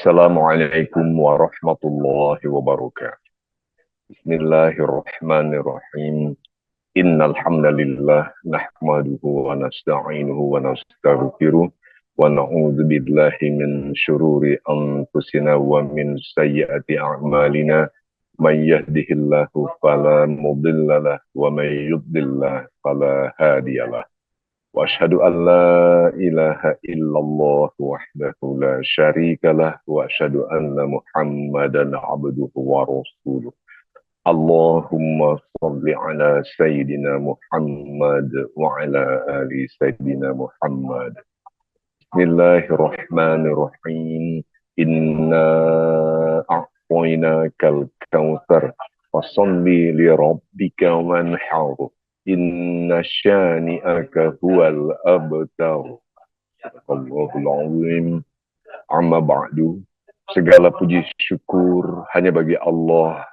Assalamualaikum warahmatullahi wabarakatuh. Bismillahirrahmanirrahim. Innal hamdalillah nahmaduhu wa nasta'inuhu wa nastaghfiruh wa na'udzu billahi min syururi anfusina wa min sayyiati a'malina. May yahdihillahu fala mudhillalah wa may yudlillah fala hadiyalah. وأشهد أن لا إله إلا الله وحده لا شريك له وأشهد أن محمدا عبده ورسوله اللهم صل على سيدنا محمد وعلى آل سيدنا محمد بسم الله الرحمن الرحيم إنا أعطيناك الكوثر فصل لربك وانحر Inna syani'aka huwal abtar. Allahul azim. Amma ba'du. Segala puji syukur hanya bagi Allah.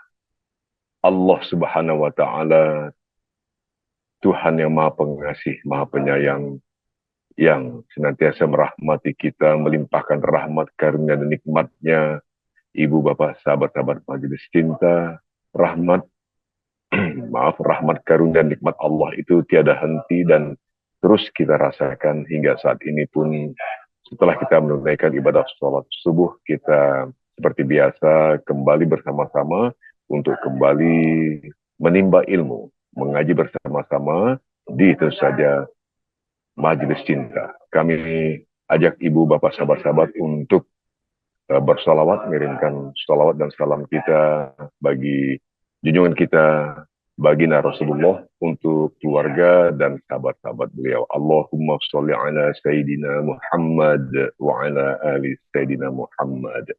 Allah Subhanahu wa taala, Tuhan yang Maha Pengasih, Maha Penyayang, yang senantiasa merahmati kita, melimpahkan rahmat karunia dan nikmatnya. Ibu bapak sahabat-sahabat majelis cinta, rahmat rahmat karunia dan nikmat Allah itu tiada henti dan terus kita rasakan hingga saat ini pun. Setelah kita menunaikan ibadah sholat subuh, kita seperti biasa kembali bersama-sama untuk kembali menimba ilmu, mengaji bersama-sama di tentu saja majelis cinta. Kami ajak ibu bapak sahabat-sahabat untuk bersalawat, mengirimkan salawat dan salam kita bagi junjungan kita baginda Rasulullah, untuk keluarga dan sahabat-sahabat beliau. Allahumma sholli ala Sayyidina Muhammad wa ala ali Sayyidina Muhammad.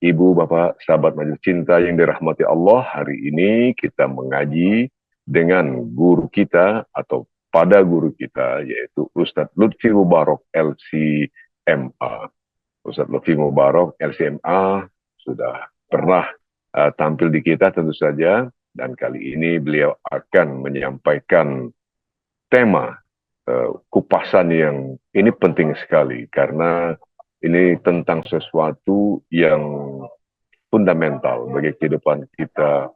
Ibu, bapak, sahabat majelis cinta yang dirahmati Allah, hari ini kita mengaji dengan guru kita atau pada guru kita, yaitu Ustadz Lutfi Mubarak LCMA. Ustadz Lutfi Mubarak LCMA sudah pernah tampil di kita tentu saja. Dan kali ini beliau akan menyampaikan tema kupasan yang ini penting sekali. Karena ini tentang sesuatu yang fundamental bagi kehidupan kita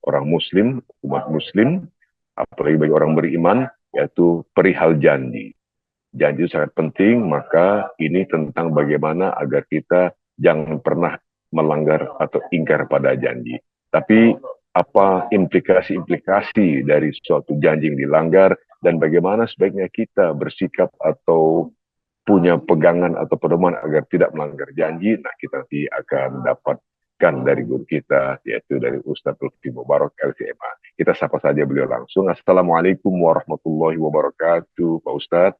orang muslim, umat muslim, apalagi bagi orang beriman, yaitu perihal janji. Janji itu sangat penting, maka ini tentang bagaimana agar kita jangan pernah melanggar atau ingkar pada janji. Tapi apa implikasi-implikasi dari suatu janji yang dilanggar dan bagaimana sebaiknya kita bersikap atau punya pegangan atau pedoman agar tidak melanggar janji. Nah, kita nanti akan dapatkan dari guru kita, yaitu dari Ustadz Lutfi Mubarak LCMA. Kita sapa saja beliau langsung. Assalamualaikum warahmatullahi wabarakatuh, Pak Ustadz.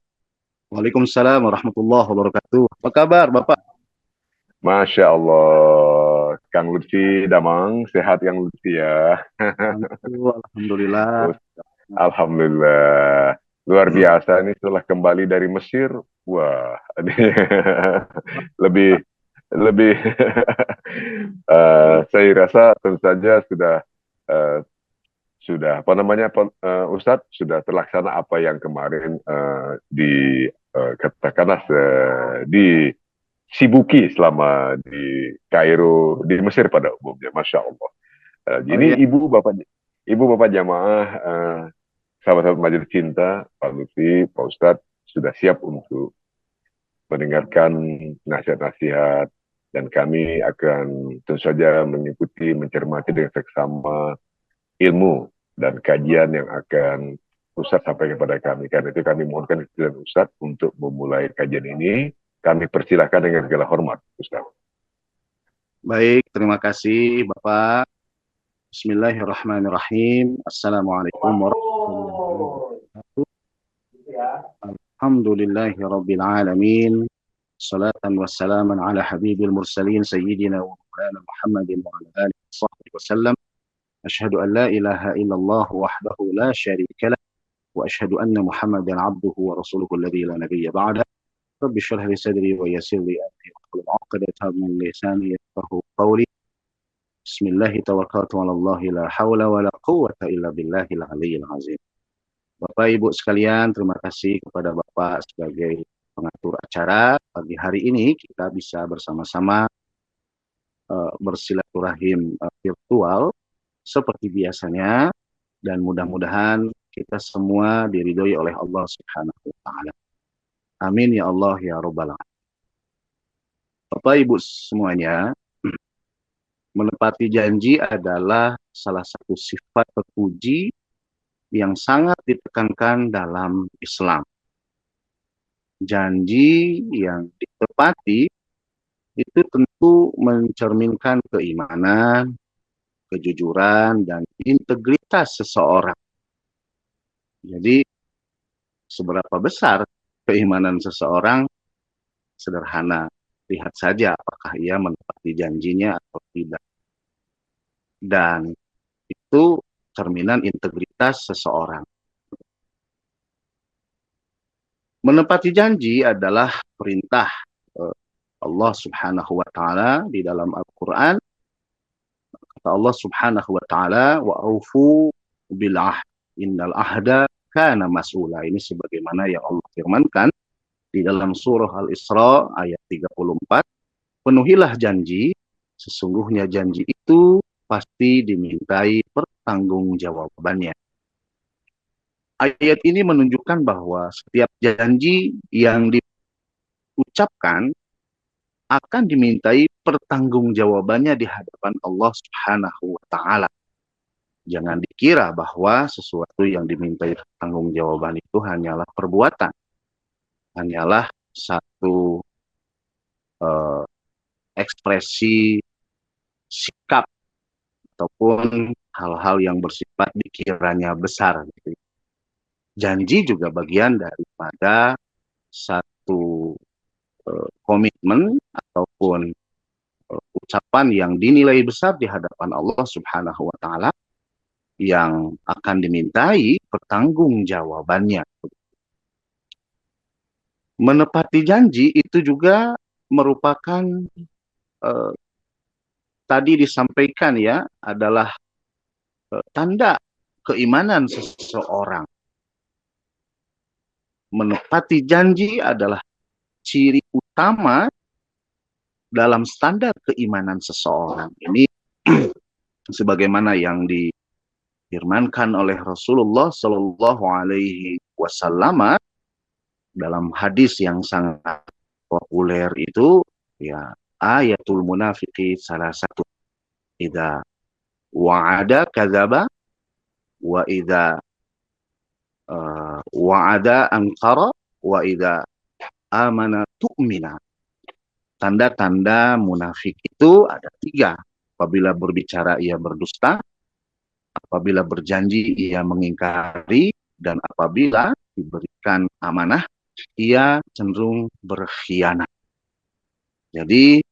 Waalaikumsalam warahmatullahi wabarakatuh. Apa kabar, Bapak? Masya Allah, Kang Lutfi Damang, sehat Kang Lutfi ya. Alhamdulillah. Alhamdulillah, luar biasa ini setelah kembali dari Mesir, wah, lebih saya rasa tentu saja sudah apa namanya Ustadz sudah terlaksana apa yang kemarin katakanlah di sibuki selama di Kairo, di Mesir pada umumnya, Masya Allah. Jadi iya. ibu bapak jamaah, sahabat-sahabat majelis cinta, Pak Lutfi, Pak Ustadz sudah siap untuk mendengarkan nasihat-nasihat, dan kami akan tentu saja mengikuti, mencermati dengan seksama ilmu dan kajian yang akan Ustadz sampaikan kepada kami. Karena itu kami mohonkan kepada Ustadz untuk memulai kajian ini. Kami persilahkan dengan segala hormat, Ustaz. Baik, terima kasih Bapak. Bismillahirrahmanirrahim. Assalamualaikum warahmatullahi wabarakatuh. Alhamdulillahi rabbil alamin. Salatan wassalaman ala habibil mursalin sayyidina wa maulana Muhammadin wa ala alihi wa sahbihi wasallam. Asyhadu an la ilaha illallah wahdahu la syarika lah wa asyhadu anna Muhammadan abduhu wa rasuluhu alladzi la nabiyya ba'da. رب اشرح لي صدري ويسر لي امري واحلل عقدة من لساني يفقهوا قولي بسم الله توكلت على الله لا حول ولا قوة إلا بالله العلي العظيم. Bapak Ibu sekalian, terima kasih kepada Bapak sebagai pengatur acara. Pagi hari ini kita bisa bersama-sama bersilaturahim virtual seperti biasanya, dan mudah-mudahan kita semua diridhoi oleh Allah Subhanahu wa taala. Amin ya Allah ya rabbal alamin. Bapak Ibu semuanya, menepati janji adalah salah satu sifat terpuji yang sangat ditekankan dalam Islam. Janji yang ditepati itu tentu mencerminkan keimanan, kejujuran, dan integritas seseorang. Jadi, seberapa besar keimanan seseorang sederhana. Lihat saja apakah ia menepati janjinya atau tidak. Dan itu cerminan integritas seseorang. Menepati janji adalah perintah Allah Subhanahu wa taala di dalam Al-Qur'an. Kata Allah Subhanahu wa taala, wa aufu bil ahd innal ahda kana mas'ula. Ini sebagaimana yang Allah firmankan di dalam surah Al-Isra ayat 34, penuhilah janji, sesungguhnya janji itu pasti dimintai pertanggungjawabannya. Ayat ini menunjukkan bahwa setiap janji yang diucapkan akan dimintai pertanggungjawabannya di hadapan Allah Subhanahu wa taala. Jangan dikira bahwa sesuatu yang dimintai pertanggungjawaban itu hanyalah perbuatan, hanyalah satu ekspresi sikap ataupun hal-hal yang bersifat dikiranya besar. Janji juga bagian daripada satu komitmen ataupun ucapan yang dinilai besar di hadapan Allah Subhanahu wa taala yang akan dimintai pertanggungjawabannya. Menepati janji itu juga merupakan tadi disampaikan ya, adalah tanda keimanan seseorang. Menepati janji adalah ciri utama dalam standar keimanan seseorang. Ini sebagaimana yang difirmankan oleh Rasulullah Shallallahu Alaihi Wasallam dalam hadis yang sangat populer itu, ya, ayatul munafiqi salah satu, idza wa'ada kadzaba wa idza wa'ada ankara wa idza amana tu'mina. Tanda-tanda munafik itu ada 3. Apabila berbicara ia berdusta, apabila berjanji ia mengingkari, dan apabila diberikan amanah ia cenderung berkhianat. Jadi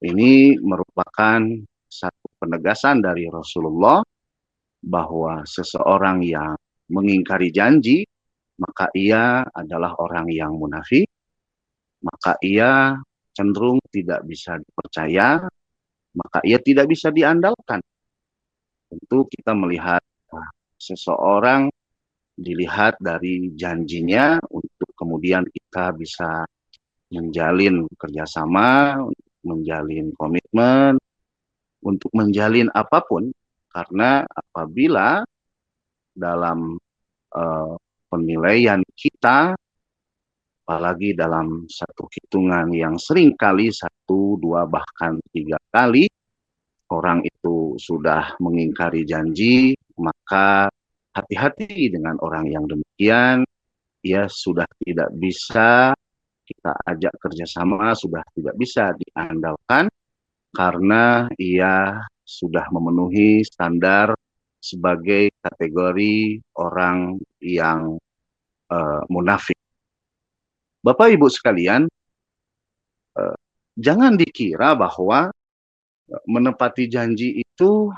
ini merupakan satu penegasan dari Rasulullah bahwa seseorang yang mengingkari janji, maka ia adalah orang yang munafik, maka ia cenderung tidak bisa dipercaya, maka ia tidak bisa diandalkan. Tentu kita melihat seseorang dilihat dari janjinya untuk kemudian kita bisa menjalin kerjasama, menjalin komitmen, untuk menjalin apapun, karena apabila dalam penilaian kita, apalagi dalam satu hitungan yang sering kali 1, 2, bahkan 3 kali orang itu sudah mengingkari janji, maka hati-hati dengan orang yang demikian. Ia sudah tidak bisa kita ajak kerjasama, sudah tidak bisa diandalkan, karena ia sudah memenuhi standar sebagai kategori orang yang munafik. Bapak Ibu sekalian, jangan dikira bahwa menepati janji itu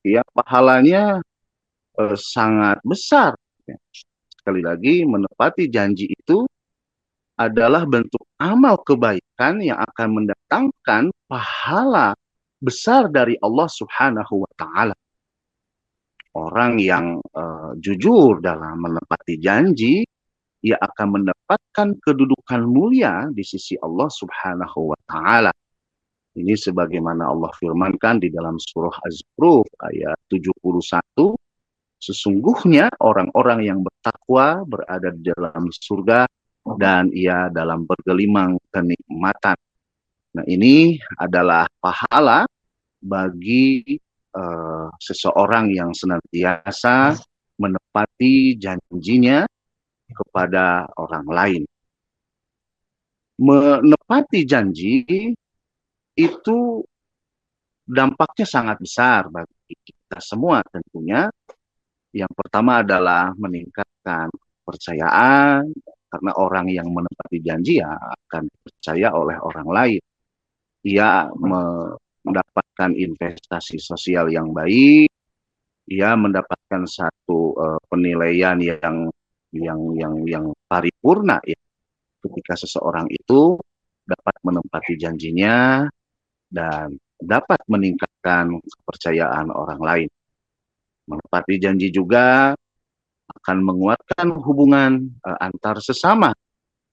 ya pahalanya sangat besar. Sekali lagi, menepati janji itu adalah bentuk amal kebaikan yang akan mendatangkan pahala besar dari Allah Subhanahu wa taala. Orang yang jujur dalam menepati janji, ia akan mendapatkan kedudukan mulia di sisi Allah Subhanahu wa taala. Ini sebagaimana Allah firmankan di dalam surah Az-Zukhruf ayat 71, sesungguhnya orang-orang yang bertakwa berada di dalam surga dan ia dalam bergelimang kenikmatan. Nah, ini adalah pahala bagi seseorang yang senantiasa menepati janjinya kepada orang lain. Menepati janji itu dampaknya sangat besar bagi kita semua tentunya. Yang pertama adalah meningkatkan kepercayaan, karena orang yang menepati janji ya akan dipercaya oleh orang lain. Ia mendapatkan investasi sosial yang baik, ia mendapatkan satu penilaian yang paripurna ya, ketika seseorang itu dapat menepati janjinya dan dapat meningkatkan kepercayaan orang lain. Menepati janji juga akan menguatkan hubungan antar sesama.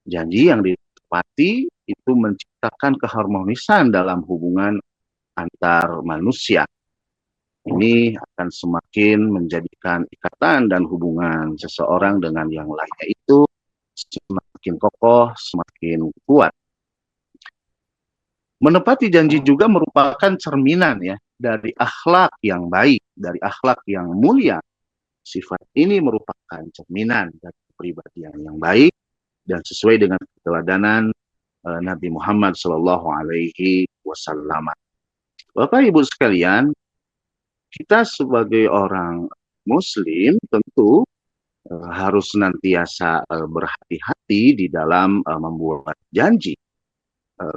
Janji yang ditepati itu menciptakan keharmonisan dalam hubungan antar manusia. Ini akan semakin menjadikan ikatan dan hubungan seseorang dengan yang lainnya itu semakin kokoh, semakin kuat. Menepati janji juga merupakan cerminan ya dari akhlak yang baik, dari akhlak yang mulia. Sifat ini merupakan cerminan dari kepribadian yang baik dan sesuai dengan keteladanan Nabi Muhammad Shallallahu Alaihi Wasallam. Bapak Ibu sekalian, kita sebagai orang Muslim tentu harus senantiasa berhati-hati di dalam membuat janji,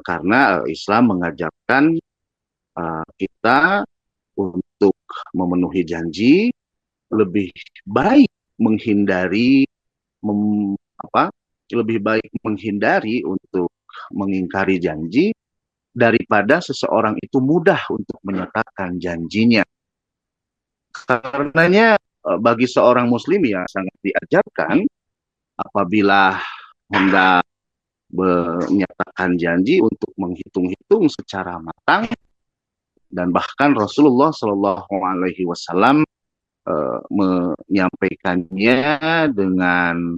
karena Islam mengajarkan kita untuk memenuhi janji lebih baik menghindari lebih baik menghindari untuk mengingkari janji daripada seseorang itu mudah untuk menyatakan janjinya. Karenanya bagi seorang muslim ya sangat diajarkan apabila hendak menyatakan janji untuk menghitung-hitung secara matang, dan bahkan Rasulullah Shallallahu Alaihi Wasallam menyampaikannya dengan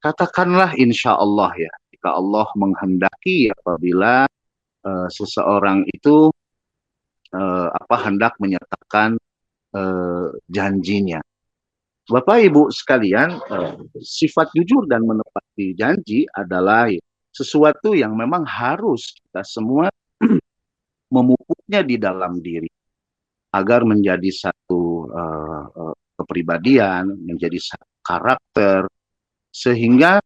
katakanlah insya Allah ya, jika Allah menghendaki apabila seseorang itu hendak menyatakan janjinya. Bapak Ibu sekalian, sifat jujur dan menepati janji adalah sesuatu yang memang harus kita semua memupuknya di dalam diri agar menjadi satu kepribadian, menjadi satu karakter, sehingga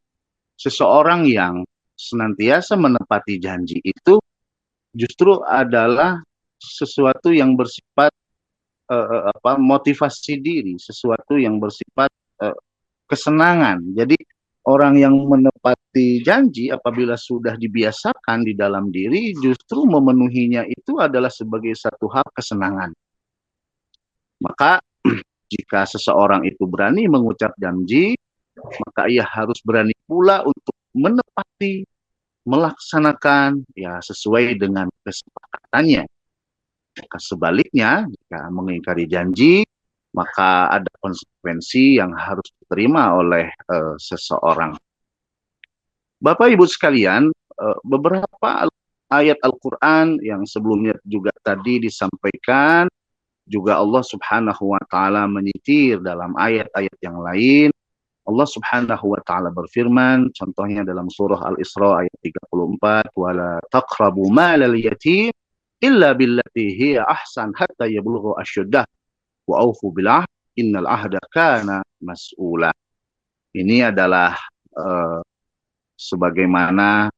seseorang yang senantiasa menepati janji itu justru adalah sesuatu yang bersifat motivasi diri, sesuatu yang bersifat kesenangan. Jadi orang yang menepati janji apabila sudah dibiasakan di dalam diri, justru memenuhinya itu adalah sebagai satu hal kesenangan. Maka jika seseorang itu berani mengucap janji, maka ia harus berani pula untuk menepati, melaksanakan ya sesuai dengan kesepakatannya. Maka sebaliknya, jika mengingkari janji, maka ada konsekuensi yang harus diterima oleh seseorang. Bapak Ibu sekalian, beberapa ayat Al-Quran yang sebelumnya juga tadi disampaikan, juga Allah Subhanahu wa Ta'ala menyitir dalam ayat-ayat yang lain. Allah Subhanahu wa Ta'ala berfirman, contohnya dalam surah Al-Isra ayat 34, wala taqrabu malal yatim illa billati hiya ahsan hatta yablugha asyuddah wa aufu bil ahd innal ahda kana mas'ula. Ini adalah sebagaimana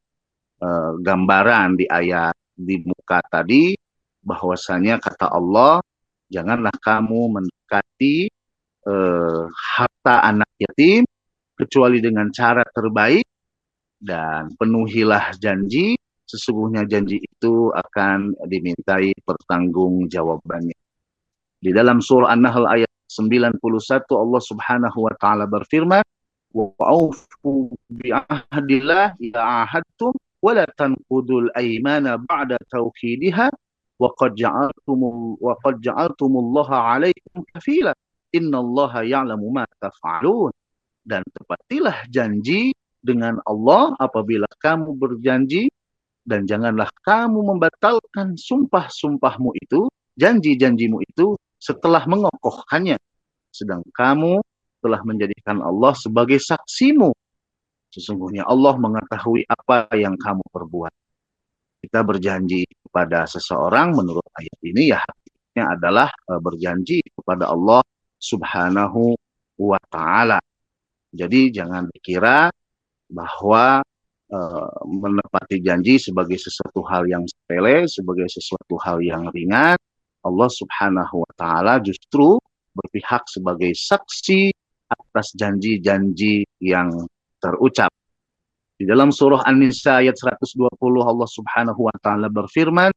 gambaran di ayat di muka tadi, bahwasanya kata Allah, janganlah kamu mendekati harta anak yatim kecuali dengan cara terbaik, dan penuhilah janji, sesungguhnya janji itu akan dimintai pertanggungjawabannya. Di dalam surah An-Nahl ayat 91 Allah Subhanahu wa Ta'ala berfirman, wa aufu bi ahdillah idza ahadtum ولا تنقضوا الأيمان بعد توكيدها وقد جعلتم الله عليكم كفيلا إن الله يعلم ما تفعلون. Dan tepatilah janji dengan Allah apabila kamu berjanji, dan janganlah kamu membatalkan sumpah-sumpahmu itu, janji-janjimu itu setelah mengokohkannya, sedang kamu telah menjadikan Allah sebagai saksimu. Sesungguhnya Allah mengetahui apa yang kamu perbuat. Kita berjanji kepada seseorang menurut ayat ini ya hakikatnya adalah berjanji kepada Allah Subhanahu wa Ta'ala. Jadi jangan dikira bahwa menepati janji sebagai sesuatu hal yang sepele, sebagai sesuatu hal yang ringan. Allah Subhanahu wa Ta'ala justru berpihak sebagai saksi atas janji-janji yang terucap. Di dalam surah An-Nisa ayat 120 Allah Subhanahu wa Ta'ala berfirman,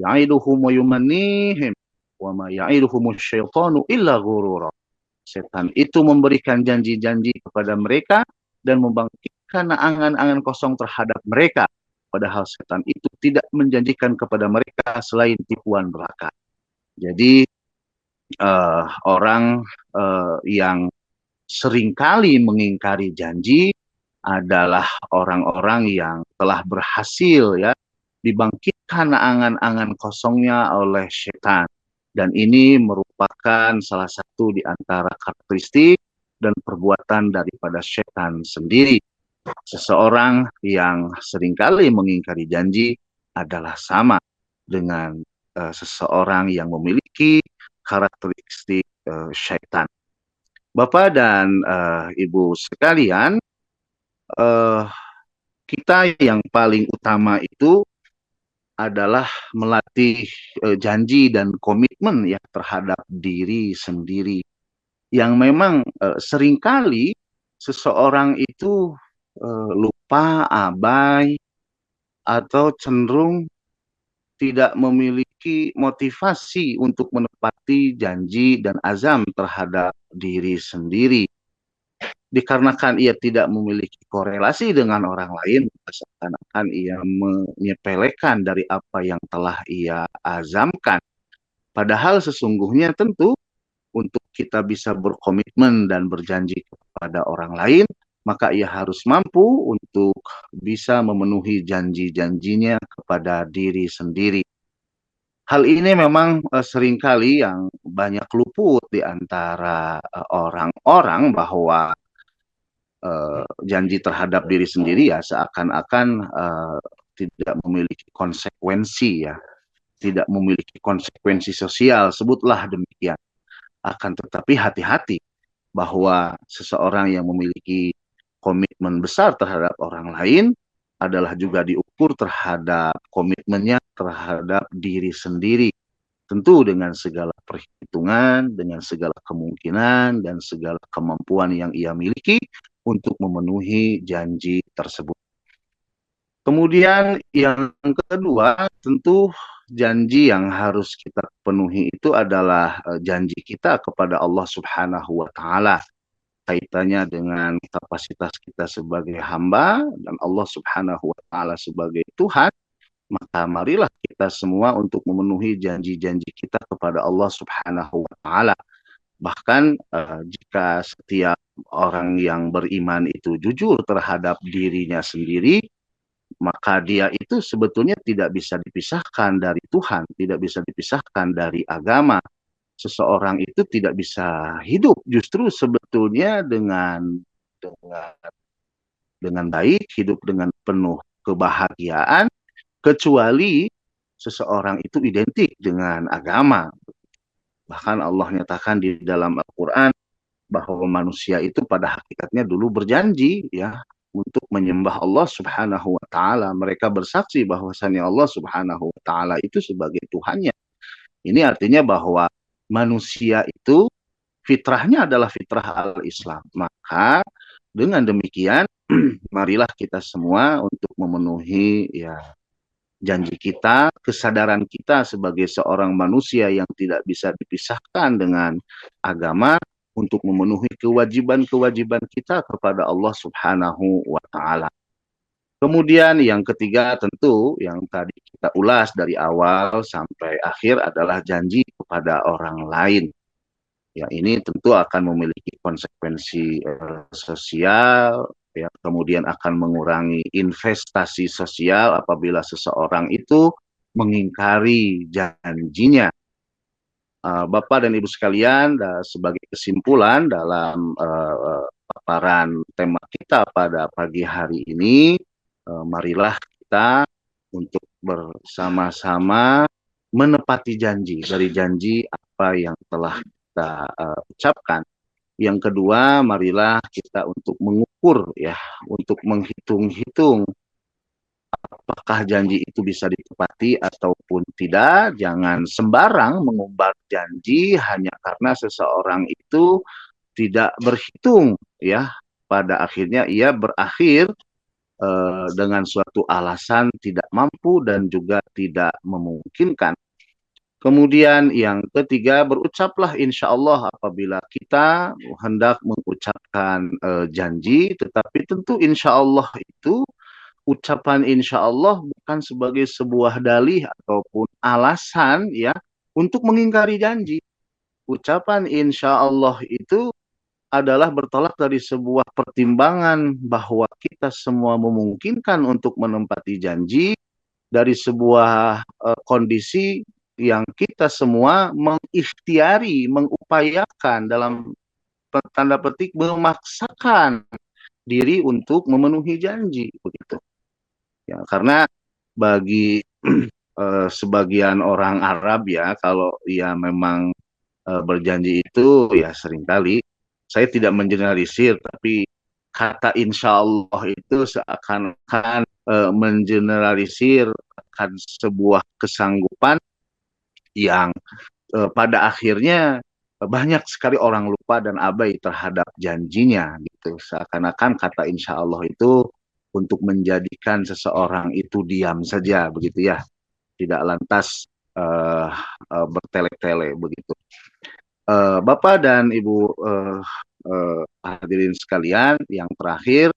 ya'iduhum wa yumannihim wa ma ya'iduhumus syaitanu illa ghurura. Setan itu memberikan janji-janji kepada mereka dan membangkitkan angan-angan kosong terhadap mereka. Padahal setan itu tidak menjanjikan kepada mereka selain tipuan belaka. Jadi orang yang seringkali mengingkari janji adalah orang-orang yang telah berhasil ya dibangkitkan angan-angan kosongnya oleh setan. Dan ini merupakan salah satu di antara karakteristik dan perbuatan daripada setan sendiri. Seseorang yang seringkali mengingkari janji adalah sama dengan seseorang yang memiliki karakteristik setan. Bapak dan Ibu sekalian, kita yang paling utama itu adalah melatih janji dan komitmen ya terhadap diri sendiri. Yang memang seringkali seseorang itu lupa, abai, atau cenderung tidak memiliki motivasi untuk menepati janji dan azam terhadap diri sendiri. Dikarenakan ia tidak memiliki korelasi dengan orang lain, seakan-akan ia menyepelekan dari apa yang telah ia azamkan. Padahal sesungguhnya tentu untuk kita bisa berkomitmen dan berjanji kepada orang lain, maka ia harus mampu untuk bisa memenuhi janji-janjinya kepada diri sendiri. Hal ini memang seringkali yang banyak luput di antara orang-orang bahwa janji terhadap diri sendiri ya seakan-akan tidak memiliki konsekuensi ya, tidak memiliki konsekuensi sosial, sebutlah demikian. Akan tetapi hati-hati bahwa seseorang yang memiliki komitmen besar terhadap orang lain adalah juga diukur terhadap komitmennya terhadap diri sendiri. Tentu dengan segala perhitungan, dengan segala kemungkinan, dan segala kemampuan yang ia miliki untuk memenuhi janji tersebut. Kemudian yang kedua, tentu janji yang harus kita penuhi itu adalah janji kita kepada Allah Subhanahu wa Ta'ala. Kaitannya dengan kapasitas kita sebagai hamba dan Allah Subhanahu wa Ta'ala sebagai Tuhan. Maka marilah kita semua untuk memenuhi janji-janji kita kepada Allah Subhanahu wa Ta'ala. Bahkan jika setiap orang yang beriman itu jujur terhadap dirinya sendiri, maka dia itu sebetulnya tidak bisa dipisahkan dari Tuhan, tidak bisa dipisahkan dari agama. Seseorang itu tidak bisa hidup justru sebetulnya dengan baik, hidup dengan penuh kebahagiaan, kecuali seseorang itu identik dengan agama. Bahkan Allah nyatakan di dalam Al-Quran bahwa manusia itu pada hakikatnya dulu berjanji ya untuk menyembah Allah Subhanahu wa Ta'ala. Mereka bersaksi bahwasannya Allah Subhanahu wa Ta'ala itu sebagai Tuhannya. Ini artinya bahwa manusia itu fitrahnya adalah fitrah al-Islam. Maka dengan demikian marilah kita semua untuk memenuhi ya janji kita, kesadaran kita sebagai seorang manusia yang tidak bisa dipisahkan dengan agama untuk memenuhi kewajiban-kewajiban kita kepada Allah Subhanahu wa Ta'ala. Kemudian yang ketiga tentu yang tadi kita ulas dari awal sampai akhir adalah janji kepada orang lain. Ya, ini tentu akan memiliki konsekuensi sosial, ya, kemudian akan mengurangi investasi sosial apabila seseorang itu mengingkari janjinya. Bapak dan Ibu sekalian, sebagai kesimpulan dalam paparan tema kita pada pagi hari ini, marilah kita untuk bersama-sama menepati janji dari janji apa yang telah kita ucapkan. Yang kedua, marilah kita untuk mengukur ya, untuk menghitung-hitung apakah janji itu bisa ditepati ataupun tidak. Jangan sembarang mengumbar janji hanya karena seseorang itu tidak berhitung ya. Pada akhirnya ia berakhir dengan suatu alasan tidak mampu dan juga tidak memungkinkan. Kemudian yang ketiga, berucaplah insya Allah apabila kita hendak mengucapkan janji, tetapi tentu insya Allah itu ucapan insya Allah bukan sebagai sebuah dalih ataupun alasan ya untuk mengingkari janji. Ucapan insya Allah itu adalah bertolak dari sebuah pertimbangan bahwa kita semua memungkinkan untuk menempati janji dari sebuah kondisi yang kita semua mengikhtiari, mengupayakan dalam tanda petik memaksakan diri untuk memenuhi janji begitu. Ya, karena bagi sebagian orang Arab ya, kalau ya memang berjanji itu ya seringkali, saya tidak mengeneralisir, tapi kata insya Allah itu seakan-akan mengeneralisir akan sebuah kesanggupan yang pada akhirnya banyak sekali orang lupa dan abai terhadap janjinya gitu. Seakan-akan kata insya Allah itu untuk menjadikan seseorang itu diam saja begitu ya, tidak lantas bertele-tele begitu. Bapak dan Ibu hadirin sekalian, yang terakhir,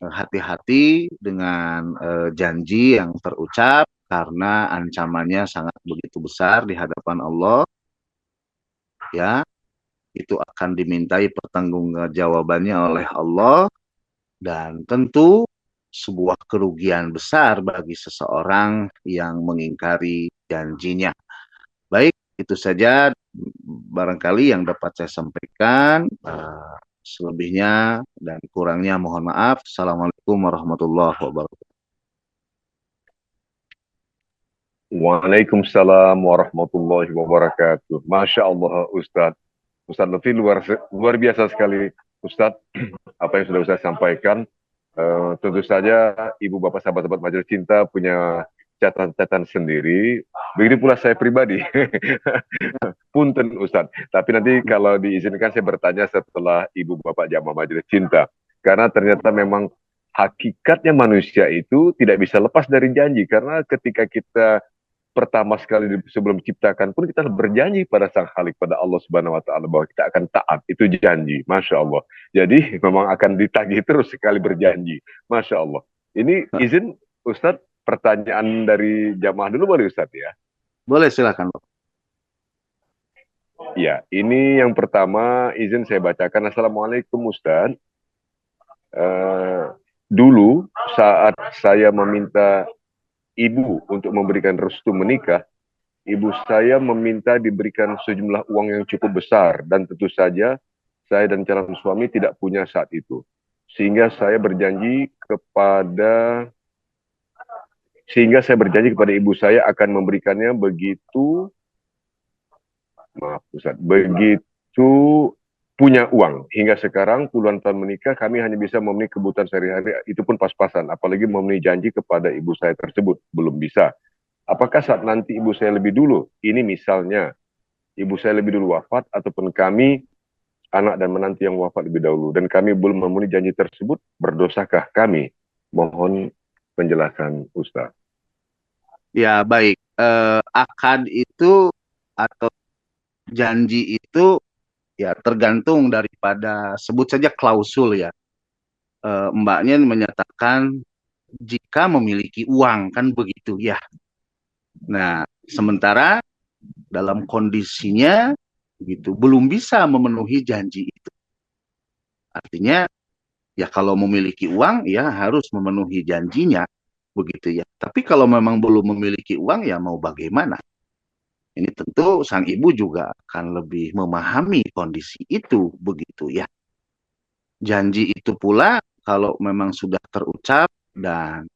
hati-hati dengan janji yang terucap karena ancamannya sangat begitu besar di hadapan Allah. Ya, itu akan dimintai pertanggungjawabannya oleh Allah dan tentu sebuah kerugian besar bagi seseorang yang mengingkari janjinya. Baik, itu saja barangkali yang dapat saya sampaikan. Selebihnya dan kurangnya mohon maaf. Assalamualaikum warahmatullahi wabarakatuh. Waalaikumsalam warahmatullahi wabarakatuh. Masya Allah, Ustadz. Ustadz Lutfi luar biasa sekali, Ustadz. Apa yang sudah Ustadz sampaikan. Tentu saja Ibu Bapak sahabat-sahabat Majelis Cinta punya catatan-catatan sendiri. Begitu pula saya pribadi. Punten Ustadz. Tapi nanti kalau diizinkan saya bertanya setelah Ibu Bapak jamaah Majelis Cinta. Karena ternyata memang hakikatnya manusia itu tidak bisa lepas dari janji. Karena ketika kita pertama sekali sebelum diciptakan pun kita berjanji pada Sang Khalik, pada Allah Subhanahu wa taala bahwa kita akan taat, itu janji. Masya Allah. Jadi memang akan ditagih terus sekali berjanji. Masya Allah. Ini izin Ustadz, pertanyaan dari jamaah dulu boleh Ustadz ya? Boleh, silakan. Ya, ini yang pertama izin saya bacakan. Assalamualaikum Ustadz. Dulu saat saya meminta ibu untuk memberikan restu menikah, ibu saya meminta diberikan sejumlah uang yang cukup besar dan tentu saja saya dan calon suami tidak punya saat itu. Sehingga saya berjanji kepada ibu saya akan memberikannya begitu punya uang. Hingga sekarang puluhan tahun menikah, kami hanya bisa memenuhi kebutuhan sehari-hari, itu pun pas-pasan. Apalagi memenuhi janji kepada ibu saya tersebut, belum bisa. Apakah saat nanti ibu saya lebih dulu, ini misalnya ibu saya lebih dulu wafat, ataupun kami, anak dan menantu yang wafat lebih dahulu, dan kami belum memenuhi janji tersebut, berdosakah kami? Mohon penjelasan Ustaz. Ya, baik. Akad itu atau janji itu ya tergantung daripada sebut saja klausul ya. Mbaknya menyatakan ketika memiliki uang, kan begitu ya. Nah, sementara dalam kondisinya gitu belum bisa memenuhi janji itu. Artinya ya kalau memiliki uang ya harus memenuhi janjinya begitu ya. Tapi kalau memang belum memiliki uang ya mau bagaimana? Ini tentu sang ibu juga akan lebih memahami kondisi itu begitu ya. Janji itu pula kalau memang sudah terucap dan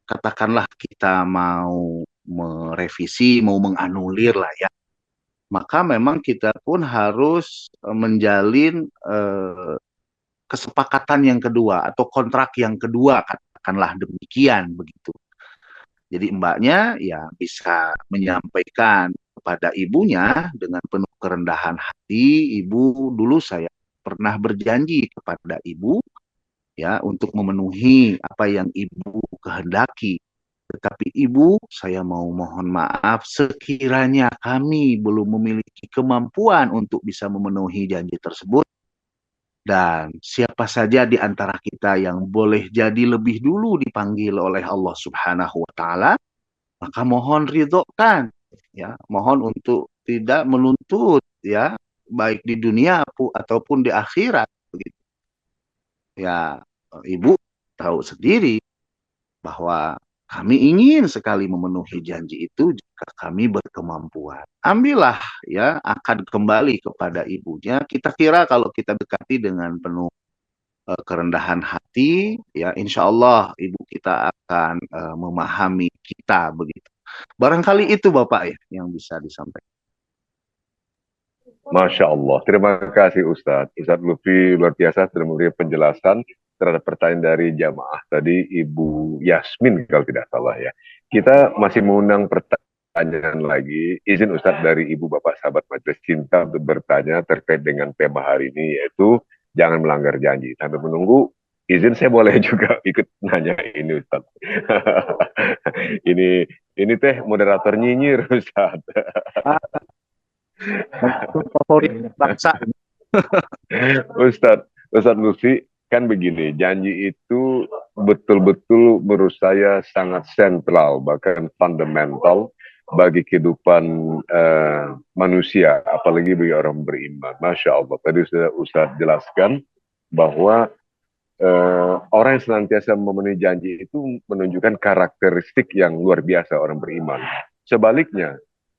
katakanlah kita mau merevisi, mau menganulir lah ya, maka memang kita pun harus menjalin kesepakatan yang kedua atau kontrak yang kedua, katakanlah demikian begitu. Jadi mbaknya ya bisa menyampaikan kepada ibunya dengan penuh kerendahan hati, ibu dulu saya pernah berjanji kepada ibu ya untuk memenuhi apa yang ibu kehendaki. Tetapi ibu, saya mau mohon maaf sekiranya kami belum memiliki kemampuan untuk bisa memenuhi janji tersebut. Dan siapa saja di antara kita yang boleh jadi lebih dulu dipanggil oleh Allah Subhanahu wa taala, maka mohon ridhokan ya, mohon untuk tidak menuntut ya, baik di dunia ataupun di akhirat begitu. Ya, ibu tahu sendiri bahwa kami ingin sekali memenuhi janji itu jika kami berkemampuan. Ambillah ya, akan kembali kepada ibunya. Kita kira kalau kita dekati dengan penuh kerendahan hati, ya insya Allah ibu kita akan memahami kita begitu. Barangkali itu Bapak ya yang bisa disampaikan. Masya Allah. Terima kasih Ustadz. Ustadz Lutfi luar biasa sudah memberi penjelasan terhadap pertanyaan dari jamaah tadi, Ibu Yasmin kalau tidak salah ya. Kita masih mengundang pertanyaan lagi. Izin Ustadz dari Ibu Bapak Sahabat Majelis Cinta untuk bertanya terkait dengan tema hari ini, yaitu jangan melanggar janji. Sambil menunggu, izin saya boleh juga ikut nanya ini Ustadz. ini teh moderator nyinyir Ustadz. Favorit bangsa. Ustadz Lutfi, kan begini, janji itu betul-betul menurut saya sangat sentral, bahkan fundamental bagi kehidupan manusia, apalagi bagi orang beriman. Masya Allah, tadi sudah Ustadz jelaskan bahwa orang yang senantiasa memenuhi janji itu menunjukkan karakteristik yang luar biasa orang beriman. Sebaliknya,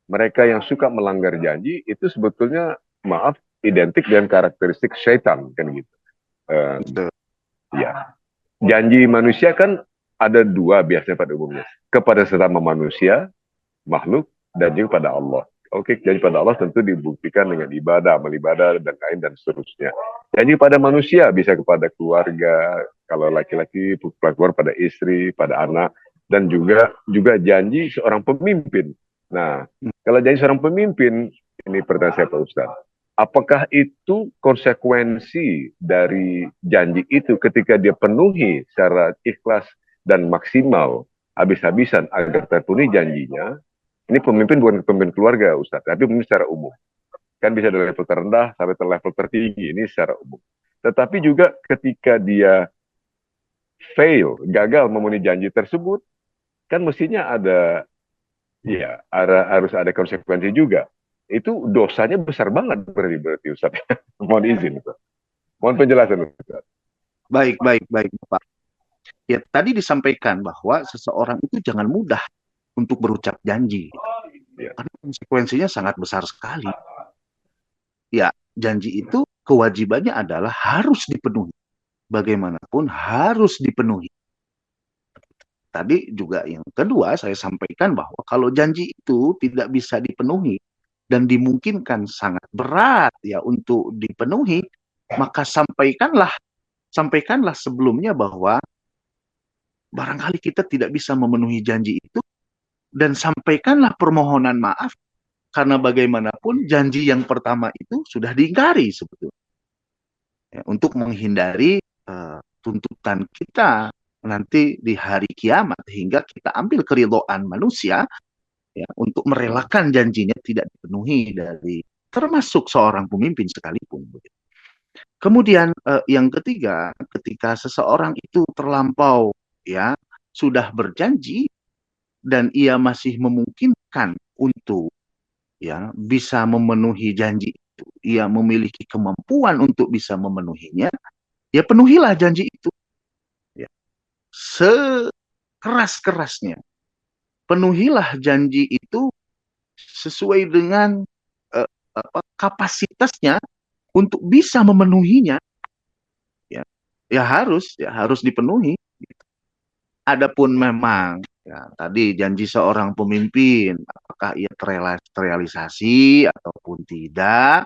mereka yang suka melanggar janji itu sebetulnya, maaf, identik dengan karakteristik syaitan, kan gitu. Ya, janji manusia kan ada dua biasanya pada umumnya, kepada sesama manusia, makhluk, dan juga pada Allah. Oke, janji pada Allah tentu dibuktikan dengan ibadah, amal ibadah, dan lain dan seterusnya. Janji pada manusia bisa kepada keluarga, kalau laki-laki keluar pada istri, pada anak, dan juga janji seorang pemimpin. Nah, kalau janji seorang pemimpin, ini pertanyaan saya Pak Ustaz, apakah itu konsekuensi dari janji itu ketika dia penuhi secara ikhlas dan maksimal, habis-habisan agar terpenuhi janjinya? Ini pemimpin bukan pemimpin keluarga, Ustaz, tapi pemimpin secara umum. Kan bisa dari level terendah sampai ke level tertinggi, ini secara umum. Tetapi juga ketika dia gagal memenuhi janji tersebut, kan mestinya harus ada konsekuensi juga. Itu dosanya besar banget berarti Ustaz. Mohon izin, Ustaz. Mohon penjelasan, Ustaz. Baik, Bapak. Ya, tadi disampaikan bahwa seseorang itu jangan mudah untuk berucap janji. Karena konsekuensinya sangat besar sekali. Ya, janji itu kewajibannya adalah harus dipenuhi. Bagaimanapun harus dipenuhi. Tadi juga yang kedua saya sampaikan bahwa kalau janji itu tidak bisa dipenuhi dan dimungkinkan sangat berat ya untuk dipenuhi, maka sampaikanlah sebelumnya bahwa barangkali kita tidak bisa memenuhi janji itu, dan sampaikanlah permohonan maaf, karena bagaimanapun janji yang pertama itu sudah diingkari sebetulnya. Ya, untuk menghindari tuntutan kita nanti di hari kiamat, hingga kita ambil keridhaan manusia ya, untuk merelakan janjinya tidak dipenuhi dari termasuk seorang pemimpin sekalipun. Kemudian yang ketiga, ketika seseorang itu terlampau ya sudah berjanji dan ia masih memungkinkan untuk bisa memenuhi janji itu, ia memiliki kemampuan untuk bisa memenuhinya, ya penuhilah janji itu, ya, sekeras-kerasnya. Penuhilah janji itu sesuai dengan kapasitasnya untuk bisa memenuhinya, ya, harus dipenuhi. Adapun memang tadi janji seorang pemimpin, apakah ia terrealisasi ataupun tidak,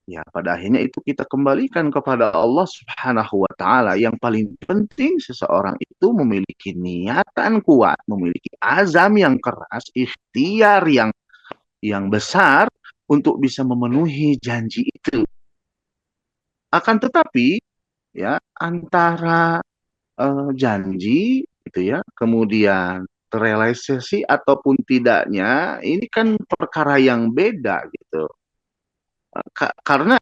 ya pada akhirnya itu kita kembalikan kepada Allah Subhanahu wa taala. Yang paling penting seseorang itu memiliki niatan kuat, memiliki azam yang keras, ikhtiar yang besar untuk bisa memenuhi janji itu. Akan tetapi ya antara janji gitu ya, kemudian terrealisasi ataupun tidaknya, ini kan perkara yang beda gitu. Karena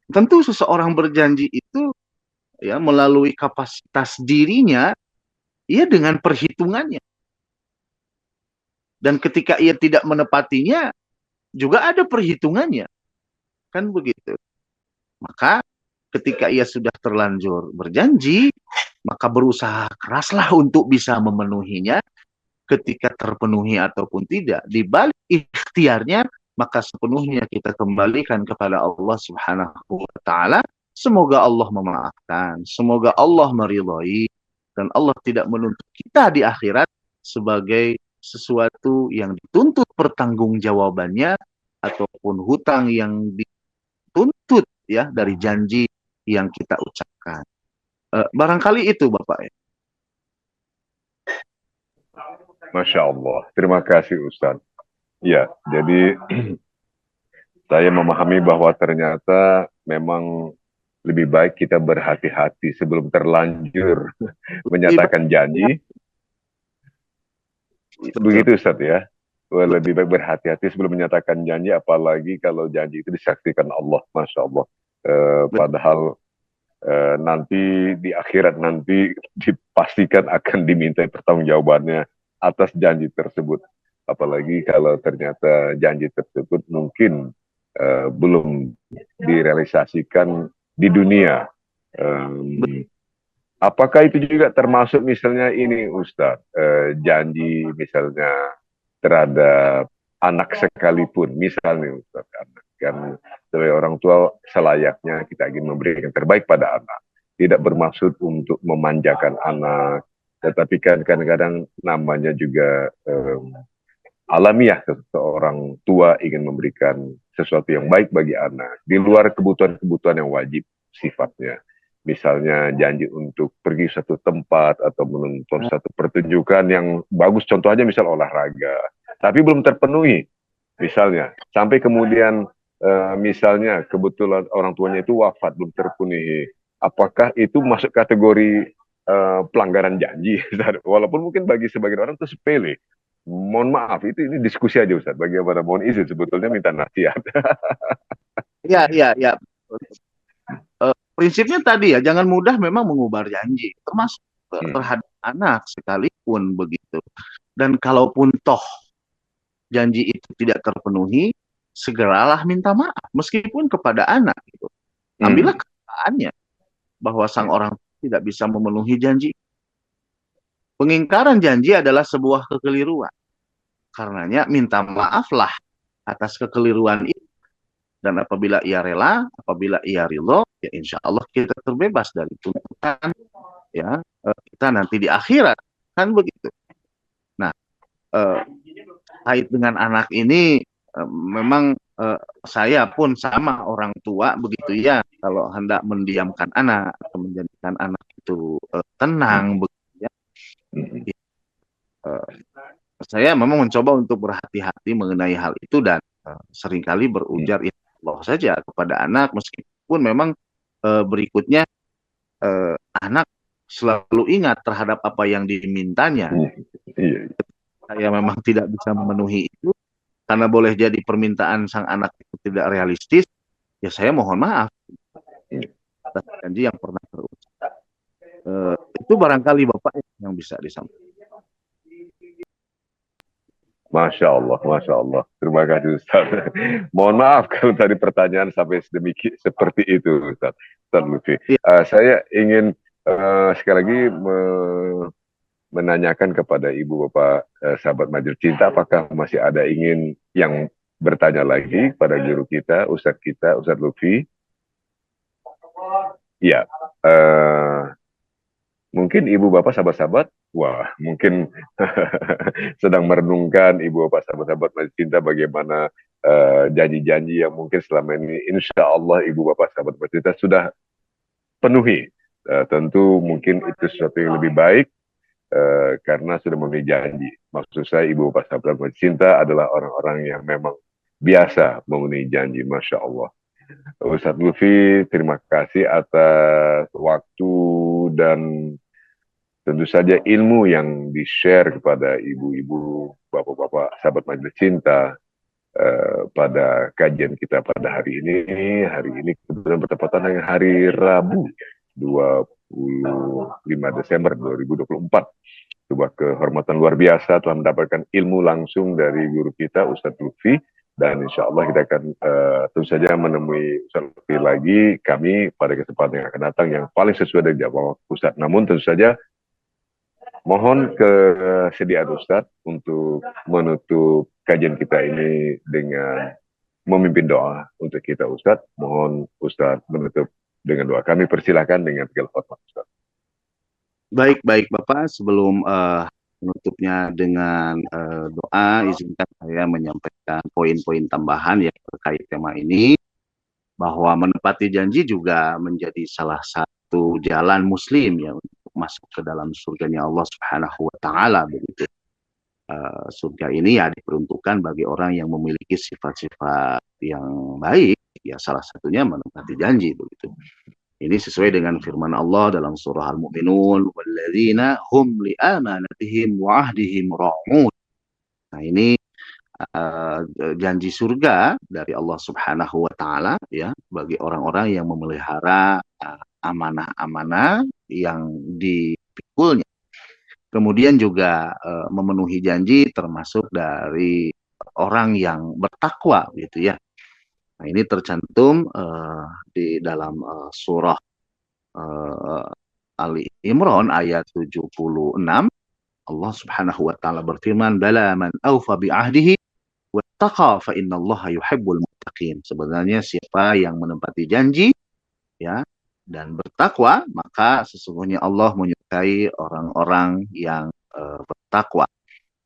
tentu seseorang berjanji itu ya melalui kapasitas dirinya, ia dengan perhitungannya. Dan ketika ia tidak menepatinya, juga ada perhitungannya. Kan begitu. Maka ketika ia sudah terlanjur berjanji, maka berusaha keraslah untuk bisa memenuhinya. Ketika terpenuhi ataupun tidak, di balik ikhtiarnya, maka sepenuhnya kita kembalikan kepada Allah Subhanahu wa taala. Semoga Allah memaafkan, semoga Allah meridhai, dan Allah tidak menuntut kita di akhirat sebagai sesuatu yang dituntut pertanggungjawabannya ataupun hutang yang dituntut ya dari janji yang kita ucapkan. Barangkali itu Bapak ya. Masya Allah. Terima kasih Ustaz. Ya, jadi saya memahami bahwa ternyata memang lebih baik kita berhati-hati sebelum terlanjur menyatakan janji. Begitu Ustaz ya. Lebih baik berhati-hati sebelum menyatakan janji, apalagi kalau janji itu disaksikan Allah. Masya Allah. Padahal nanti di akhirat nanti dipastikan akan diminta pertanggungjawabannya atas janji tersebut. Apalagi kalau ternyata janji tersebut mungkin belum direalisasikan di dunia. Apakah itu juga termasuk misalnya ini Ustadz, janji misalnya terhadap anak sekalipun, misalnya Ustadz, kan sebagai orang tua selayaknya kita ingin memberikan yang terbaik pada anak, tidak bermaksud untuk memanjakan anak, tetapi kan kadang-kadang namanya juga alamiah, seorang tua ingin memberikan sesuatu yang baik bagi anak di luar kebutuhan-kebutuhan yang wajib sifatnya. Misalnya janji untuk pergi satu tempat atau menonton satu pertunjukan yang bagus, contoh aja misal olahraga, tapi belum terpenuhi misalnya, sampai kemudian misalnya kebetulan orang tuanya itu wafat, belum terpenuhi, apakah itu masuk kategori pelanggaran janji? Walaupun mungkin bagi sebagian orang itu sepele. Mohon maaf, ini diskusi aja Ustaz, bagaimana, mohon izin sebetulnya minta nasihat. Ya. Prinsipnya tadi ya, jangan mudah memang mengubar janji, termasuk terhadap anak sekalipun begitu. Dan kalaupun toh janji itu tidak terpenuhi, segeralah minta maaf, meskipun kepada anak. Gitu. Ambillah kenyataannya bahwa sang orang tidak bisa memenuhi janji. Pengingkaran janji adalah sebuah kekeliruan. Karenanya minta maaflah atas kekeliruan itu. Dan apabila ia rela, apabila ia ridho, ya insya Allah kita terbebas dari tuntutan ya kita nanti di akhirat, kan begitu. Nah, kait dengan anak ini memang saya pun sama orang tua begitu ya, kalau hendak mendiamkan anak atau menjadikan anak itu tenang begitu ya. Saya memang mencoba untuk berhati-hati mengenai hal itu dan seringkali berujar Allah saja kepada anak, meskipun memang berikutnya anak selalu ingat terhadap apa yang dimintanya. Saya memang tidak bisa memenuhi itu karena boleh jadi permintaan sang anak itu tidak realistis, ya saya mohon maaf atas janji yang pernah terucap. Itu barangkali Bapak yang bisa disampaikan. Masya Allah, Masya Allah. Terima kasih Ustaz. Mohon maaf kalau tadi pertanyaan sampai sedemikian seperti itu Ustaz. Ustaz Lutfi. Iya, Saya ingin sekali lagi menanyakan kepada Ibu Bapak sahabat Majelis Cinta, apakah masih ada ingin yang bertanya lagi kepada guru kita, Ustadz Lutfi? Ya, mungkin Ibu Bapak sahabat-sahabat, wah mungkin sedang merenungkan Ibu Bapak sahabat-sahabat Majelis Cinta bagaimana janji-janji yang mungkin selama ini insya Allah Ibu Bapak sahabat Majelis Cinta sudah penuhi. Tentu mungkin itu sesuatu yang lebih baik karena sudah memenuhi janji. Maksud saya Ibu Bapak sahabat cinta adalah orang-orang yang memang biasa memenuhi janji, Masya Allah. Ustadz Lutfi, terima kasih atas waktu dan tentu saja ilmu yang di-share kepada ibu-ibu, bapak-bapak, sahabat majelis cinta pada kajian kita pada hari ini. Hari ini kebetulan bertepatan dengan hari Rabu, 25 Desember 2024. Sebuah kehormatan luar biasa telah mendapatkan ilmu langsung dari guru kita Ustadz Lutfi, dan insya Allah kita akan tentu saja menemui Ustadz Lutfi lagi kami pada kesempatan yang akan datang yang paling sesuai dengan jadwal Ustadz. Namun tentu saja mohon kesediaan Ustadz untuk menutup kajian kita ini dengan memimpin doa untuk kita Ustadz. Mohon Ustadz menutup dengan doa. Kami persilakan dengan segala hormat Ustadz. baik Bapak, sebelum menutupnya dengan doa, izinkan saya menyampaikan poin-poin tambahan yang terkait tema ini, bahwa menepati janji juga menjadi salah satu jalan Muslim ya untuk masuk ke dalam surganya Allah Subhanahu wa Ta'ala begitu. Surga ini ya diperuntukkan bagi orang yang memiliki sifat-sifat yang baik, ya salah satunya menepati janji begitu. Ini sesuai dengan firman Allah dalam surah Al-Mu'minun, walladzina hum li'amanatihim wa ahdihim ra'un. Nah, ini janji surga dari Allah Subhanahu wa Ta'ala ya bagi orang-orang yang memelihara amanah-amanah yang dipikulnya. Kemudian juga memenuhi janji termasuk dari orang yang bertakwa gitu ya. Nah, ini tercantum di dalam surah Ali Imran ayat 76. Allah Subhanahu wa Ta'ala berfirman, "Bala man awfa bi ahdihi wattaqa fa innallaha yuhibbul muttaqin." Sebenarnya siapa yang menepati janji ya dan bertakwa, maka sesungguhnya Allah menyukai orang-orang yang bertakwa.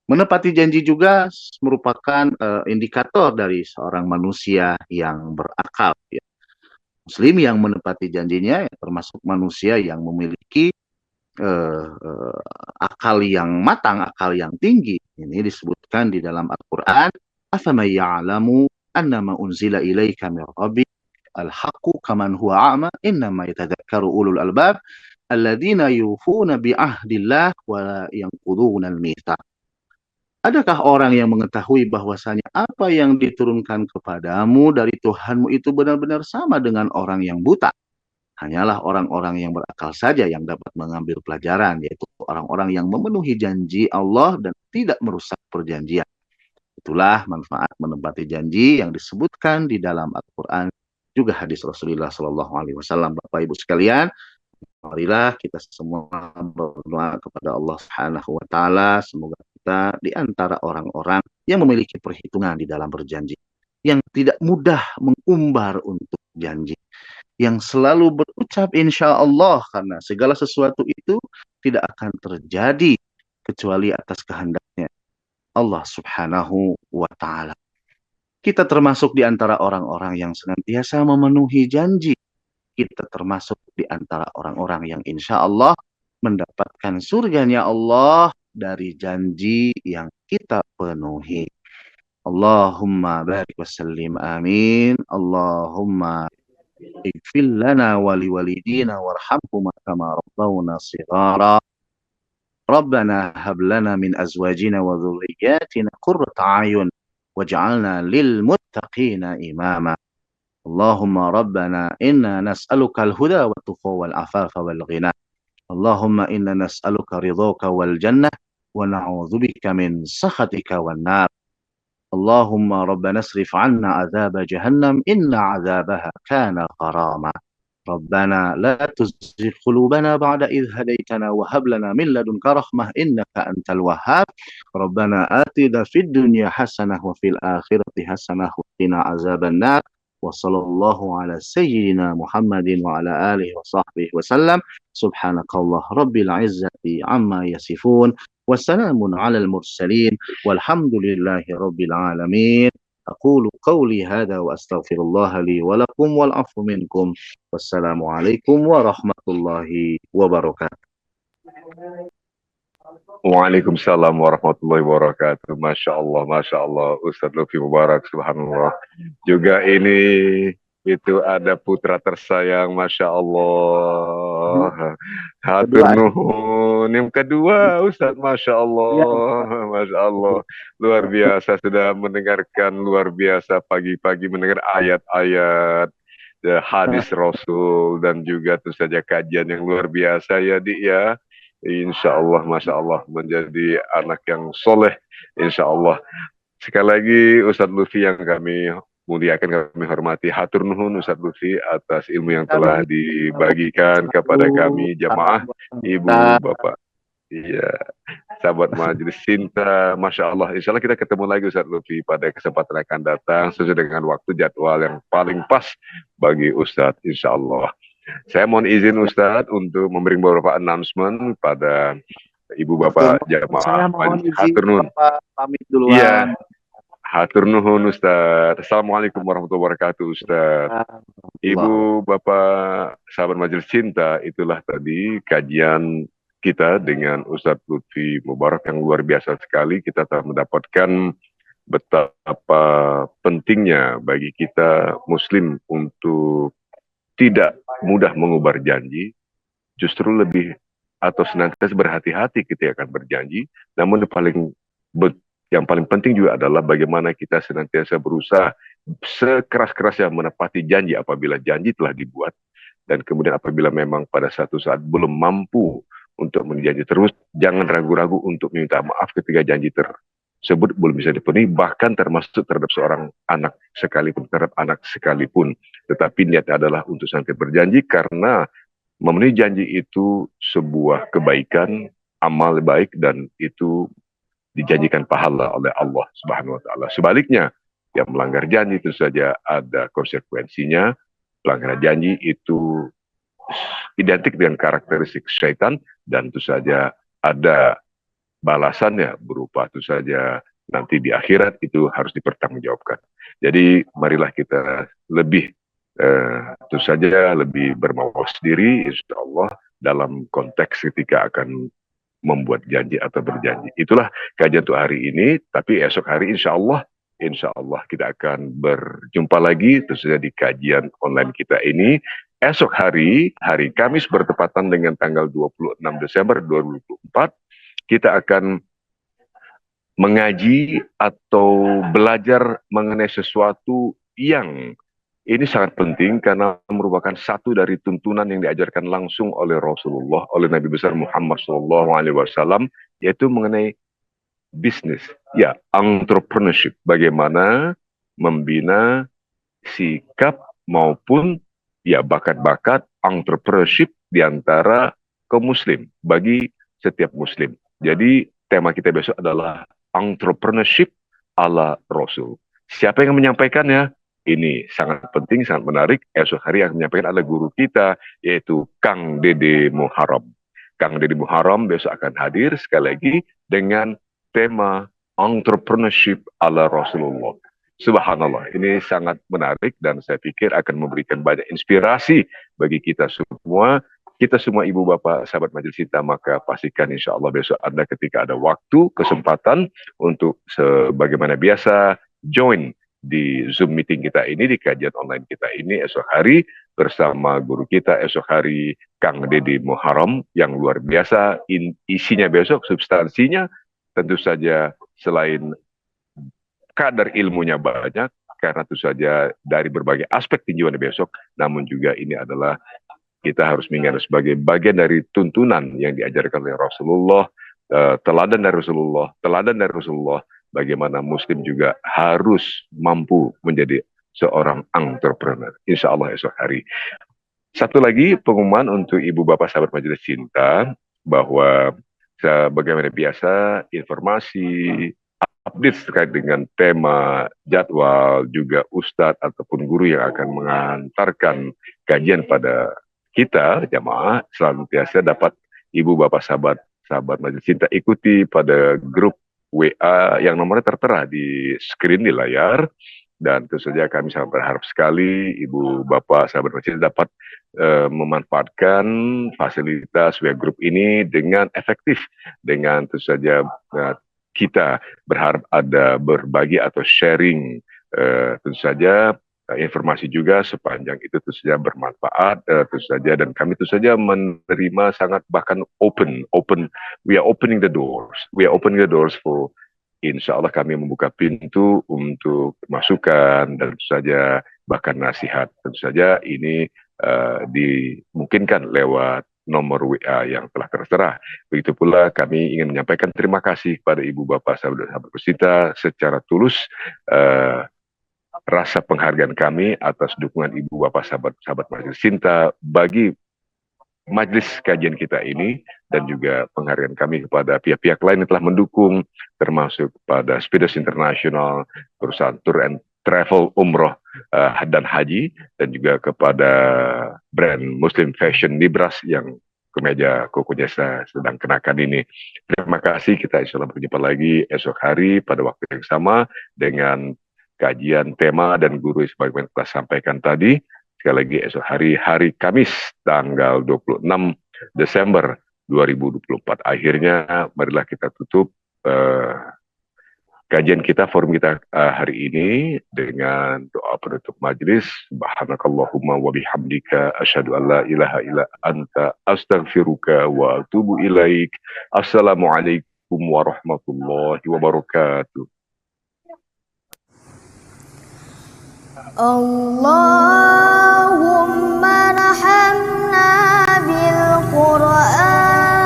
Menepati janji juga merupakan indikator dari seorang manusia yang berakal. Ya. Muslim yang menepati janjinya ya, termasuk manusia yang memiliki akal yang matang, akal yang tinggi. Ini disebutkan di dalam Al-Quran. Afamay ya'lamu annama unzila ilaika min rabbik al-haqqu kaman huwa a'ma innama yatadzakkaru ulul albab alladzina yufuna bi ahdillah wa yanquduna al-mitsaq. Adakah orang yang mengetahui bahwasanya apa yang diturunkan kepadamu dari Tuhanmu itu benar-benar sama dengan orang yang buta? Hanyalah orang-orang yang berakal saja yang dapat mengambil pelajaran, yaitu orang-orang yang memenuhi janji Allah dan tidak merusak perjanjian. Itulah manfaat menepati janji yang disebutkan di dalam Al-Quran, juga hadis Rasulullah SAW. Bapak Ibu sekalian, marilah kita semua berdoa kepada Allah Subhanahu wa Ta'ala. Semoga kita di antara orang-orang yang memiliki perhitungan di dalam berjanji, yang tidak mudah mengumbar untuk janji, yang selalu berucap insya Allah, karena segala sesuatu itu tidak akan terjadi kecuali atas kehendaknya Allah Subhanahu wa Ta'ala. Kita termasuk di antara orang-orang yang senantiasa memenuhi janji. Kita termasuk di antara orang-orang yang insya Allah mendapatkan surganya Allah dari janji yang kita penuhi. Allahumma barik wa sallim amin. Allahumma اغفر لنا ولوالدينا وارحمهما كما ربونا صغارا ربنا هب لنا من أزواجنا وذرياتنا قرة أعين واجعلنا للمتقين إماما اللهم ربنا إنا نسألك الهدى والتقى والعفاف والغنى Allahumma inna nas'aluka ridhaka wal jannah wa na'udzubika min sakhatika wan nar. Allahumma rabbana asrif 'anna 'adzaba jahannam inna 'adzabaha kana gharama. ربنا لا تزغ قلوبنا بعد إذ هديتنا وهب لنا من لدنك رحمة إنك أنت الوهاب ربنا آتنا في الدنيا حسنة وفي الآخرة حسنة وقنا عذاب النار وصلى الله على سيدنا محمد وعلى آله وصحبه وسلم سبحانك الله رب العزة عما يصفون وسلام على المرسلين والحمد لله رب العالمين أقول قولي هذا وأستغفر الله لي ولكم والعفو منكم والسلام عليكم ورحمة الله وبركاته. Waalaikumsalam warahmatullahi wabarakatuh. Masya Allah, Ustadz Lutfi Mubarak, subhanallah. Juga ini itu ada putra tersayang, Masya Allah. Hatur nuhun. Yang kedua, Ustadz, Masya Allah. Masya Allah. Luar biasa, sudah mendengarkan, luar biasa pagi-pagi mendengar ayat-ayat hadis Rasul dan juga tentu saja kajian yang luar biasa ya Dik ya. Insya Allah, Masya Allah, menjadi anak yang soleh, Insya Allah. Sekali lagi Ustadz Lutfi yang kami muliakan, kami hormati, hatur nuhun Ustadz Lutfi atas ilmu yang telah dibagikan kepada kami jamaah, ibu, bapak, iya, sahabat majelis cinta, Masya Allah. Insya Allah kita ketemu lagi Ustadz Lutfi pada kesempatan akan datang sesuai dengan waktu jadwal yang paling pas bagi Ustadz, Insya Allah. Saya mohon izin Ustadz untuk memberi beberapa announcement pada ibu bapak jamaah. Hatur nuhun. Pamit duluan. Iya. Hatur nuhun Ustadz. Assalamualaikum warahmatullahi wabarakatuh Ustadz. Ibu bapak sahabat majelis cinta, itulah tadi kajian kita dengan Ustadz Lutfi Mubarak yang luar biasa sekali. Kita telah mendapatkan betapa pentingnya bagi kita muslim untuk tidak mudah mengubar janji, justru lebih atau senantiasa berhati-hati ketika akan berjanji. Namun yang paling penting juga adalah bagaimana kita senantiasa berusaha sekeras-kerasnya menepati janji apabila janji telah dibuat. Dan kemudian apabila memang pada satu saat belum mampu untuk menjanji terus, jangan ragu-ragu untuk minta maaf ketika janji tersebut belum bisa dipenuhi, bahkan termasuk terhadap seorang anak sekalipun, terhadap anak sekalipun. Tetapi niatnya adalah untuk sampai berjanji, karena memenuhi janji itu sebuah kebaikan, amal baik, dan itu dijanjikan pahala oleh Allah Subhanahu wa taala. Sebaliknya, yang melanggar janji itu saja ada konsekuensinya. Pelanggaran janji itu identik dengan karakteristik syaitan, dan itu saja ada balasannya berupa itu saja nanti di akhirat itu harus dipertanggungjawabkan. Jadi marilah kita lebih itu saja lebih bermawas diri, insya Allah, dalam konteks ketika akan membuat janji atau berjanji. Itulah kajian untuk hari ini. Tapi esok hari insya Allah kita akan berjumpa lagi tentu saja di kajian online kita ini. Esok hari Kamis bertepatan dengan tanggal 26 Desember 2024, kita akan mengaji atau belajar mengenai sesuatu yang ini sangat penting karena merupakan satu dari tuntunan yang diajarkan langsung oleh Rasulullah, oleh Nabi besar Muhammad SAW, yaitu mengenai bisnis, ya, entrepreneurship. Bagaimana membina sikap maupun ya bakat-bakat entrepreneurship di antara kaum muslim, bagi setiap muslim. Jadi tema kita besok adalah entrepreneurship ala Rasul. Siapa yang menyampaikannya? Ini sangat penting, sangat menarik. Esok hari yang menyampaikan adalah guru kita, yaitu Kang Dede Muharram. Kang Dede Muharram besok akan hadir sekali lagi dengan tema entrepreneurship ala Rasulullah. Subhanallah, ini sangat menarik dan saya pikir akan memberikan banyak inspirasi bagi kita semua. Kita semua ibu bapak sahabat majelis cinta, maka pastikan insya Allah besok Anda ketika ada waktu, kesempatan untuk sebagaimana biasa join di Zoom meeting kita ini, di kajian online kita ini esok hari bersama guru kita esok hari Kang Dede Muharram yang luar biasa. Isinya besok, substansinya tentu saja selain kadar ilmunya banyak, karena tentu saja dari berbagai aspek tinjauan besok, namun juga ini adalah kita harus mengingat sebagai bagian dari tuntunan yang diajarkan oleh Rasulullah, teladan dari Rasulullah, bagaimana Muslim juga harus mampu menjadi seorang entrepreneur. Insya Allah esok hari. Satu lagi pengumuman untuk ibu bapak sahabat majelis cinta, bahwa sebagaimana biasa informasi update terkait dengan tema, jadwal, juga ustadz ataupun guru yang akan mengantarkan kajian pada kita jamaah senantiasa dapat ibu bapak sahabat majelis cinta ikuti pada grup WA yang nomornya tertera di screen di layar. Dan tentu saja kami sangat berharap sekali ibu bapak sahabat majelis cinta dapat memanfaatkan fasilitas WA group ini dengan efektif, dengan tentu saja kita berharap ada berbagi atau sharing tentu saja informasi juga sepanjang itu tentu saja bermanfaat tentu saja, dan kami tentu saja menerima sangat bahkan open we are opening the doors for, insya Allah kami membuka pintu untuk masukan dan tentu saja bahkan nasihat. Tentu saja ini dimungkinkan lewat nomor WA yang telah tertera. Begitu pula kami ingin menyampaikan terima kasih kepada ibu bapak sahabat peserta secara tulus rasa penghargaan kami atas dukungan ibu bapak sahabat majelis cinta bagi majelis kajian kita ini, dan juga penghargaan kami kepada pihak-pihak lain yang telah mendukung, termasuk kepada Spidos International, perusahaan tour and travel umroh dan haji, dan juga kepada brand Muslim Fashion Nibras yang kemeja Koko Jasa sedang kenakan ini. Terima kasih, kita insya Allah berjumpa lagi esok hari pada waktu yang sama dengan kajian tema dan guru sebagaimana telah sampaikan tadi. Sekali lagi esok hari Kamis tanggal 26 Desember 2024. Akhirnya marilah kita tutup kajian kita, forum kita hari ini dengan doa penutup majelis. Subhanakallahumma wa bihamdika asyhadu an la ilaha illa anta astaghfiruka wa atubu ilaik. Assalamualaikum warahmatullahi wabarakatuh. Allahumma rahamna bil Qur'an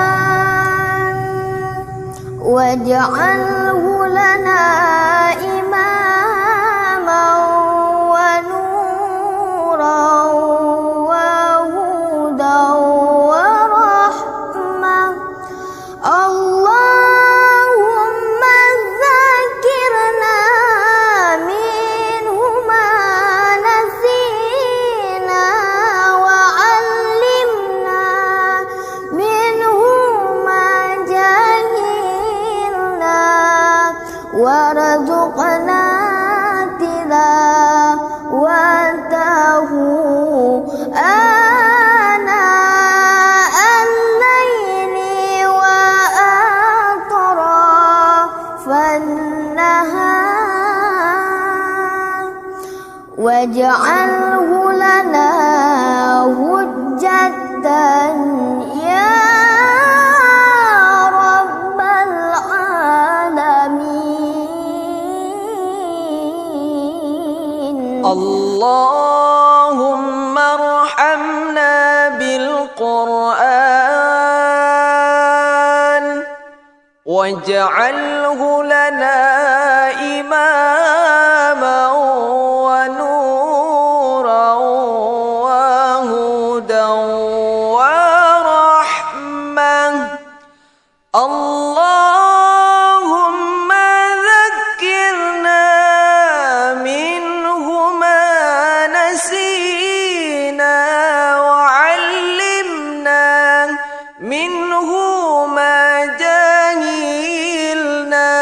waj'alhu lana imaman wa nuran wa hudan wa rahmah. Allahumma dzakirna minhu ma nasina wa 'allimna minhu ma jahilna warzuqna tilawatahu ana al-laili wa atrafan nahar waj'alhu lana hujjatan ya rabbal alamin. Allahumma arhamna bil Qur'an waj'alhu lana imaman wa nuran wa hudan wa rahmah. Allahumma dhakkirna minhu ma nasina wa 'allimna minhu ma jahilna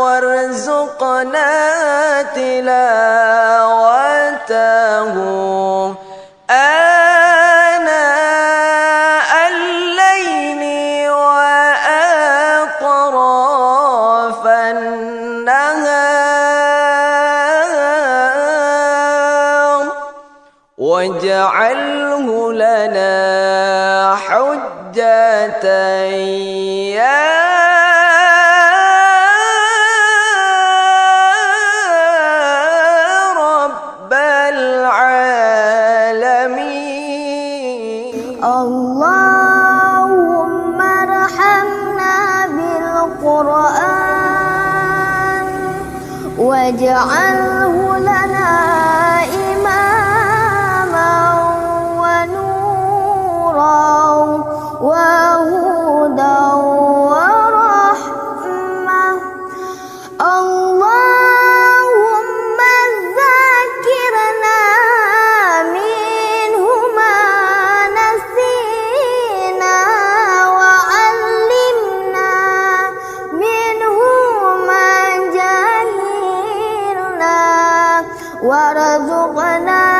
warzuqna tilawatahu ana al-laili wa atrafan nahar waj'alhu lana hujjatan ya rabbal alamin. واجعله لنا إماما ونورا وهدى ورحمة اللهم ذكرنا منه ما نسينا وعلمنا منه ما جهلنا وارزقنا